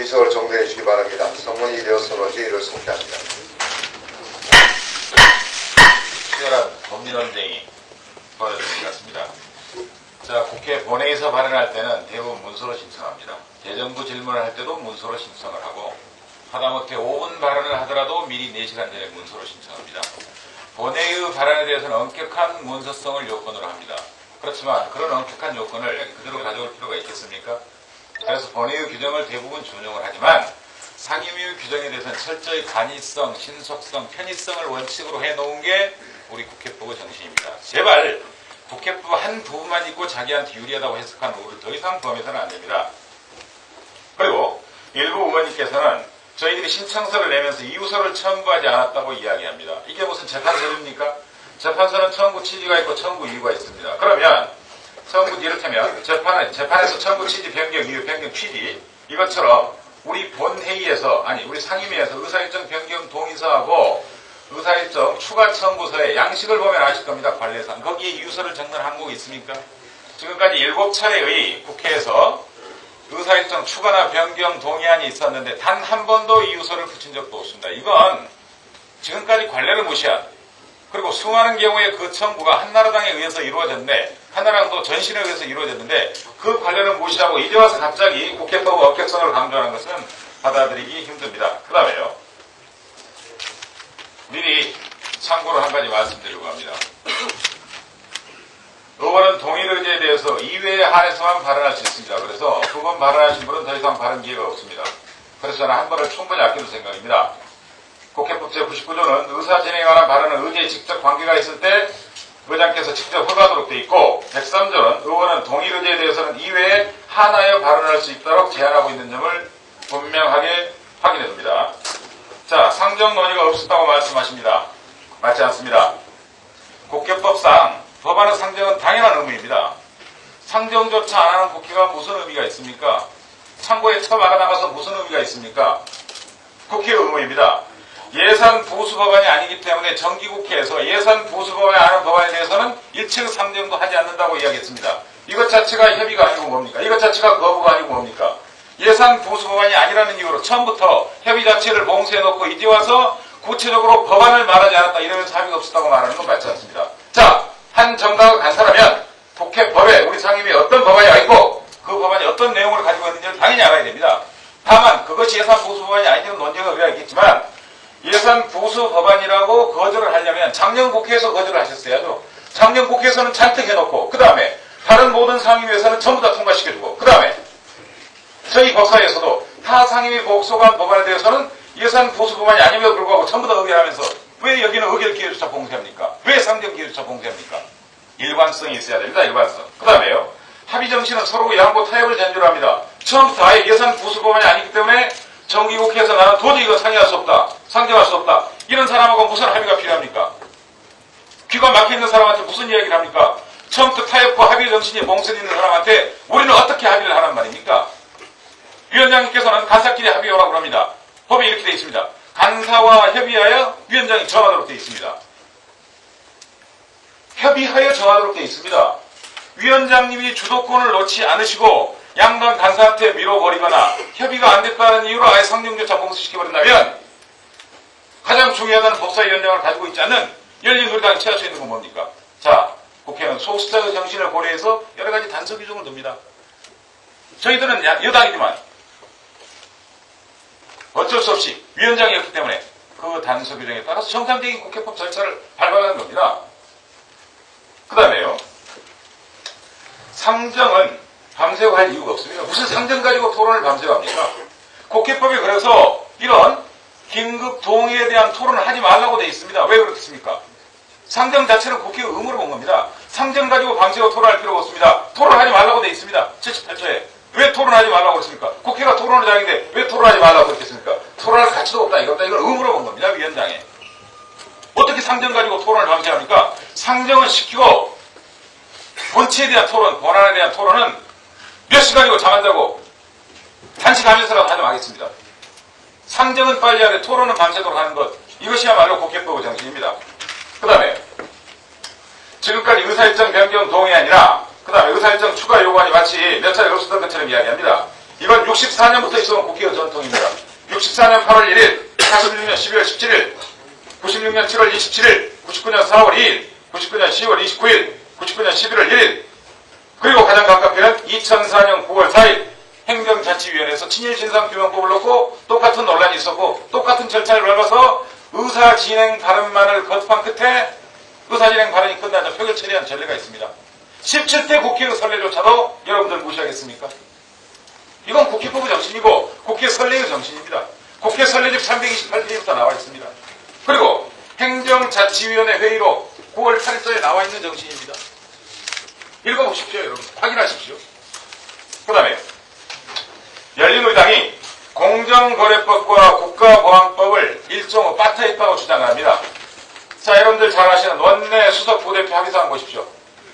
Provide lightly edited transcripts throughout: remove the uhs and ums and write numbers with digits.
의석을 정리해 주시기 바랍니다. 성문이 되었으므로 제의를 속회합니다. 치열한 법리논쟁이 벌어진 것 같습니다. 자, 국회 본회의에서 발언할 때는 대부분 문서로 신청합니다. 대정부 질문을 할 때도 문서로 신청을 하고 하다못해 5분 발언을 하더라도 미리 4시간 전에 문서로 신청합니다. 본회의 발언에 대해서는 엄격한 문서성을 요건으로 합니다. 그렇지만 그런 엄격한 요건을 그대로 가져올 필요가 있겠습니까? 그래서 본회의 규정을 대부분 준용을 하지만 상임위 규정에 대해서는 철저히 간이성, 신속성, 편의성을 원칙으로 해놓은 게 우리 국회법의 정신입니다. 제발 국회법 한 부분만 있고 자기한테 유리하다고 해석하는 룰을 더 이상 범해서는 안 됩니다. 그리고 일부 의원님께서는 저희들이 신청서를 내면서 이유서를 첨부하지 않았다고 이야기합니다. 이게 무슨 재판서입니까? 재판서는 청구 취지가 있고 청구 이유가 있습니다. 그러면 청구 이를테면 재판에서 청구 취지 변경, 이유 변경 취지 이것처럼 우리 본회의에서 우리 상임위에서 의사일정 변경 동의서하고 의사일정 추가 청구서의 양식을 보면 아실 겁니다. 관례상. 거기에 이유서를 적는 항목이 있습니까? 지금까지 7차례의 국회에서 의사일정 추가나 변경 동의안이 있었는데 단 한 번도 이유서를 붙인 적도 없습니다. 이건 지금까지 관례를 무시한 그리고 수많은 경우에 그 청구가 한나라당에 의해서 이루어졌는데 한나라당도 전신에 의해서 이루어졌는데 그 관례를 무시하고 이제 와서 갑자기 국회법 엄격성을 강조하는 것은 받아들이기 힘듭니다. 그 다음에요. 미리 참고로 한 가지 말씀드리려고 합니다. 의원은 동일 의제에 대해서 2회에 한해서만 발언할 수 있습니다. 그래서 두 번 발언하신 분은 더 이상 발언 기회가 없습니다. 그래서 저는 한 번을 충분히 아끼는 생각입니다. 국회법 제99조는 의사 진행에 관한 발언은 의제에 직접 관계가 있을 때 의장께서 직접 허가하도록 되어 있고 103조는 의원은 동일 의제에 대해서는 2회에 한하여 발언할 수 있도록 제한하고 있는 점을 분명하게 확인해 둡니다. 자, 상정 논의가 없었다고 말씀하십니다. 맞지 않습니다. 국회법상 법안의 상정은 당연한 의무입니다. 상정조차 안 하는 국회가 무슨 의미가 있습니까? 창고에 처박아 나가서 무슨 의미가 있습니까? 국회의 의무입니다. 예산 부수 법안이 아니기 때문에 정기국회에서 예산 부수 법안이 아닌 법안에 대해서는 일체 상정도 하지 않는다고 이야기했습니다. 이것 자체가 협의가 아니고 뭡니까? 이것 자체가 거부가 아니고 뭡니까? 예산 부수 법안이 아니라는 이유로 처음부터 협의 자체를 봉쇄해놓고 이제 와서 구체적으로 법안을 말하지 않았다 이러면서 합의가 없었다고 말하는 건 맞지 않습니다. 자, 한 정당을 간사라면 국회법에 우리 상임위에 어떤 법안이 와 있고 그 법안이 어떤 내용을 가지고 있는지를 당연히 알아야 됩니다. 다만 그것이 예산 부수 법안이 아니면 논쟁의 의미가 있겠지만 예산 부수 법안이라고 거절을 하려면 작년 국회에서 거절을 하셨어야죠. 작년 국회에서는 잔뜩 해놓고 그 다음에 다른 모든 상임위에서는 전부 다 통과시켜주고 그 다음에 저희 법사위에서도 타 상임위 복속한 법안에 대해서는 예산 부수 법안이 아님에도 불구하고 전부 다 의결하면서 왜 여기는 의결 기회조차 봉쇄합니까? 왜 상정 기회조차 봉쇄합니까? 일관성이 있어야 됩니다. 일관성. 그 다음에요. 합의 정신은 서로 양보 타협을 전제로 합니다. 처음부터 아예 예산 부수 법안이 아니기 때문에 정기국회에서 나는 도저히 이거 상의할 수 없다. 상정할 수 없다. 이런 사람하고 무슨 합의가 필요합니까? 귀가 막혀있는 사람한테 무슨 이야기를 합니까? 처음부터 타협과 합의 정신이 봉쇄되어 있는 사람한테 우리는 어떻게 합의를 하란 말입니까? 위원장님께서는 간사끼리 합의하라고 합니다. 법에 이렇게 되어 있습니다. 간사와 협의하여 위원장이 정하도록 되어 있습니다. 협의하여 정하도록 되어 있습니다. 위원장님이 주도권을 놓지 않으시고 양당 간사한테 밀어버리거나 협의가 안 됐다는 이유로 아예 상정조차 봉쇄시켜버린다면 가장 중요하다는 법사위원장을 가지고 있지 않는 열린우리당이 취할 수 있는 건 뭡니까? 자, 국회는 소수자의 정신을 고려해서 여러 가지 단서 규정을 둡니다. 저희들은 여당이지만 어쩔 수 없이 위원장이었기 때문에 그 단서 규정에 따라서 정상적인 국회법 절차를 밟아가는 겁니다. 그 다음에요. 상정은 밤새고 할 이유가 없습니다. 무슨 상정 가지고 토론을 밤새고 합니까? 국회법이 그래서 이런 긴급 동의에 대한 토론을 하지 말라고 되어 있습니다. 왜 그렇습니까? 상정 자체는 국회의 의무로 본 겁니다. 상정 가지고 밤새고 토론할 필요가 없습니다. 토론하지 말라고 되어 있습니다. 78조에. 왜 토론하지 말라고 그랬습니까? 국회가 토론을 장인데 왜 토론하지 말라고 그랬겠습니까? 토론할 가치도 없다. 이건 의무로 본 겁니다. 위원장에. 어떻게 상정 가지고 토론을 밤새 합니까? 상정은 시키고 본체에 대한 토론, 권한에 대한 토론은 몇 시간이고 잠 안 자고 단식하면서라도 하지 마겠습니다. 상정은 빨리 하되 토론은 밤새도록 하는 것, 이것이야말로 국회법의 정신입니다. 그 다음에 지금까지 의사일정 변경 동의안이나 그 다음에 의사일정 추가 요구안이 마치 몇 차례 없었던 것처럼 이야기합니다. 이건 64년부터 있어온 국회의 전통입니다. 64년 8월 1일, 46년 12월 17일, 96년 7월 27일, 99년 4월 2일, 99년 10월 29일, 99년 11월 1일, 그리고 가장 가깝게는 2004년 9월 4일 행정자치위원회에서 친일신상규명법을 놓고 똑같은 논란이 있었고 똑같은 절차를 밟아서 의사진행 발언만을 거듭한 끝에 의사진행 발언이 끝나자 표결 처리한 전례가 있습니다. 17대 국회의 선례조차도 여러분들 무시하겠습니까? 이건 국회법의 정신이고 국회 선례의 정신입니다. 국회 선례집 328페이지부터 나와 있습니다. 그리고 행정자치위원회 회의로 9월 8일자에 나와 있는 정신입니다. 읽어보십시오, 여러분. 확인하십시오. 그 다음에 열린우리당이 공정거래법과 국가보안법을 일종의 빠트했다고 주장합니다. 자, 여러분들 잘 아시는 원내 수석 부대표 합의사항 보십시오.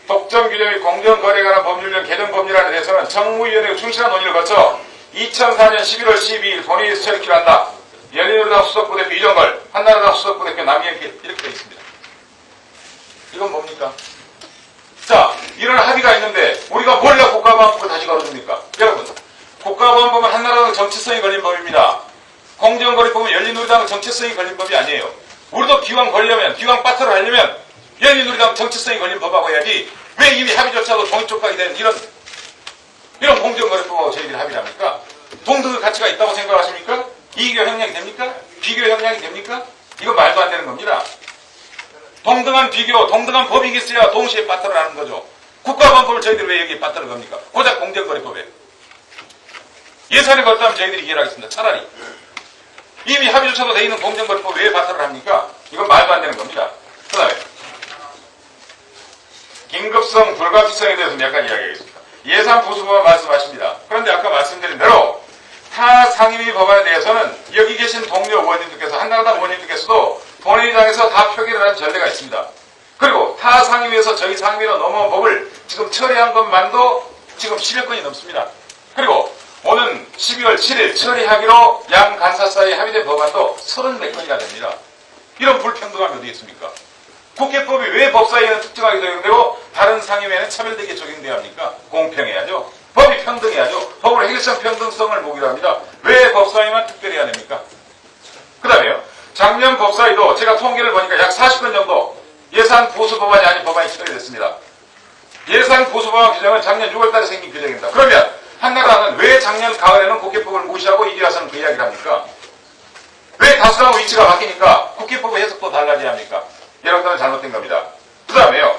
독점 규정 및 공정거래에 관한 법률령 개정 법률안에 대해서는 정무위원회의 충실한 논의를 거쳐 2004년 11월 12일 본회의에서 처리키로 한다. 열린우리당 수석 부대표 이정걸, 한나라당 수석 부대표 남경길 이렇게 되어 있습니다. 이건 뭡니까? 자, 이런 합의가 있는데 우리가 뭘 가 국가보안법을 다시 걸어줍니까? 여러분, 국가보안법은 한나라당 정치성이 걸린 법입니다. 공정거래법은 열린우리당 정치성이 걸린 법이 아니에요. 우리도 기왕 걸려면, 기왕 빠트를 하려면 열린우리당 정치성이 걸린 법하고 해야지 왜 이미 합의조차도 종이쪽각이 된 이런 공정거래법하고 저희들이 합의를 합니까? 동등의 가치가 있다고 생각하십니까? 이교 형량이 됩니까? 비교 형량이 됩니까? 이건 말도 안 되는 겁니다. 동등한 비교, 동등한 법이 있어야 동시에 빠트를 하는 거죠. 국가보안법을 저희들이 왜 여기에 빠트를 겁니까? 고작 공정거래법에. 예산에 걸다면 저희들이 이해를 하겠습니다. 차라리. 이미 합의조차도 돼 있는 공정거래법 왜 빠트를 합니까? 이건 말도 안 되는 겁니다. 그 다음에 긴급성, 불가피성에 대해서 몇 가지 이야기하겠습니다. 예산 보수법안 말씀하십니다. 그런데 아까 말씀드린 대로 타 상임위 법안에 대해서는 여기 계신 동료 의원님들께서, 한나라당 의원님들께서도 본회의장에서 다 표결을 한 전례가 있습니다. 그리고 타 상임위에서 저희 상임위로 넘어온 법을 지금 처리한 것만도 지금 10여 건이 넘습니다. 그리고 오는 12월 7일 처리하기로 양 간사 사이에 합의된 법안도 34건이나 됩니다. 이런 불평등함이 어디 있습니까? 국회법이 왜 법사위에는 특정하게 적용되고 다른 상임위에는 차별되게 적용돼야 합니까? 공평해야죠. 법이 평등해야죠. 법으로 해결성 평등성을 모기로 합니다. 왜 법사위만 특별히 해야 됩니까? 그 다음에요. 작년 법사위도 제가 통계를 보니까 약 40건 정도 예산 보수 법안이 아닌 법안이 처리됐습니다. 예산 보수 법안 규정은 작년 6월달에 생긴 규정입니다. 그러면 한나라당은 왜 작년 가을에는 국회법을 무시하고 이제 와서는 그 이야기를 합니까? 왜 다수당 위치가 바뀌니까 국회법의 해석도 달라져야 합니까? 여러분들은 잘못된 겁니다. 그 다음에요.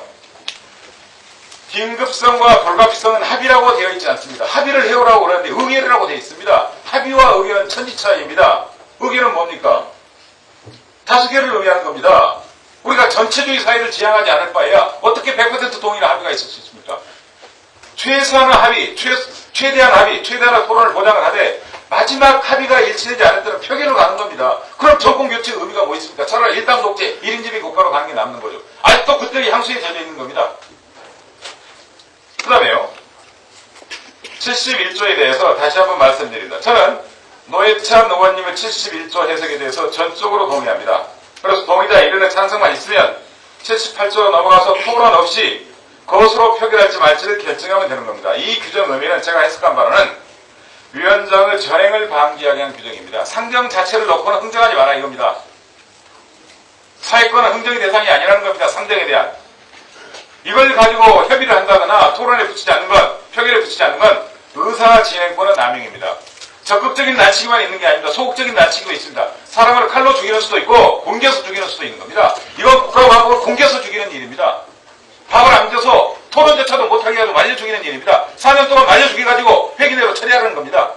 긴급성과 불가피성은 합의라고 되어 있지 않습니다. 합의를 해오라고 그러는데 의결이라고 되어 있습니다. 합의와 의결은 천지차이입니다. 의결은 뭡니까? 다수결을 의미하는 겁니다. 우리가 전체주의 사회를 지향하지 않을 바에야 어떻게 100% 동의나 합의가 있을 수 있습니까? 최소한의 합의, 최대한 합의, 최대한의 토론을 보장을 하되 마지막 합의가 일치되지 않을 때는 표결로 가는 겁니다. 그럼 정권교체의 의미가 뭐 있습니까? 차라리 일당 독재, 1인지배 국가로 가는 게 남는 거죠. 아직도 그때의 향수에 젖어 있는 겁니다. 그 다음에요. 71조에 대해서 다시 한번 말씀드립니다. 저는 노회찬 의원님의 71조 해석에 대해서 전적으로 동의합니다. 그래서 동의자 이른의 찬성만 있으면 78조 넘어가서 토론 없이 것으로 표결할지 말지를 결정하면 되는 겁니다. 이 규정 의미는 제가 해석한 바로는 위원장의 전행을 방지하게 한 규정입니다. 상정 자체를 놓고는 흥정하지 마라 이겁니다. 사회권은 흥정의 대상이 아니라는 겁니다. 상정에 대한. 이걸 가지고 협의를 한다거나 토론에 붙이지 않는 건, 표결에 붙이지 않는 건 의사진행권의 남용입니다. 적극적인 난치기만 있는 게 아닙니다. 소극적인 난치기도 있습니다. 사람을 칼로 죽이는 수도 있고 굶겨서 죽이는 수도 있는 겁니다. 이건 국가보안법을 굶겨서 죽이는 일입니다. 밥을 안 줘서 토론조차도 못하게 하고 말려 죽이는 일입니다. 4년 동안 말려 죽여가지고 회기내로 처리하라는 겁니다.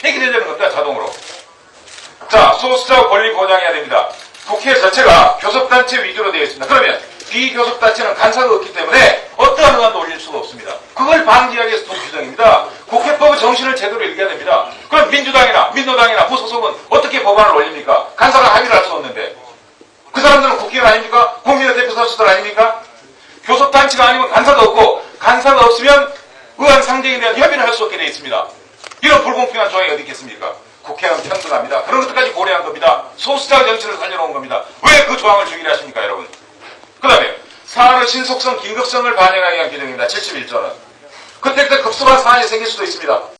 회기내려는 겁니다. 자동으로. 자, 소수자 권리 보장해야 됩니다. 국회 자체가 교섭단체 위주로 되어 있습니다. 그러면 비교섭단체는 간사가 없기 때문에 어떠한 의안도 올릴 수가 없습니다. 그걸 방지하기 위해서 둔 규정입니다. 국회법의 정신을 제대로 읽어야 됩니다. 그럼 민주당이나 민노당이나 무소속은 어떻게 법안을 올립니까? 간사가 합의를 할 수 없는데. 그 사람들은 국회의원 아닙니까? 국민의 대표 선수들 아닙니까? 교섭단체가 아니면 간사도 없고 간사가 없으면 의안 상정에 대한 협의를 할 수 없게 되어 있습니다. 이런 불공평한 조항이 어디 있겠습니까? 국회는 평등합니다. 그런 것들까지 고려한 겁니다. 소수자 정치를 살려놓은 겁니다. 왜 그 조항을 주기로 하십니까, 여러분? 그 다음에 사안의 신속성, 긴급성을 반영하기 위한 규정입니다. 71조는. 그때그때 급속한 사안이 생길 수도 있습니다.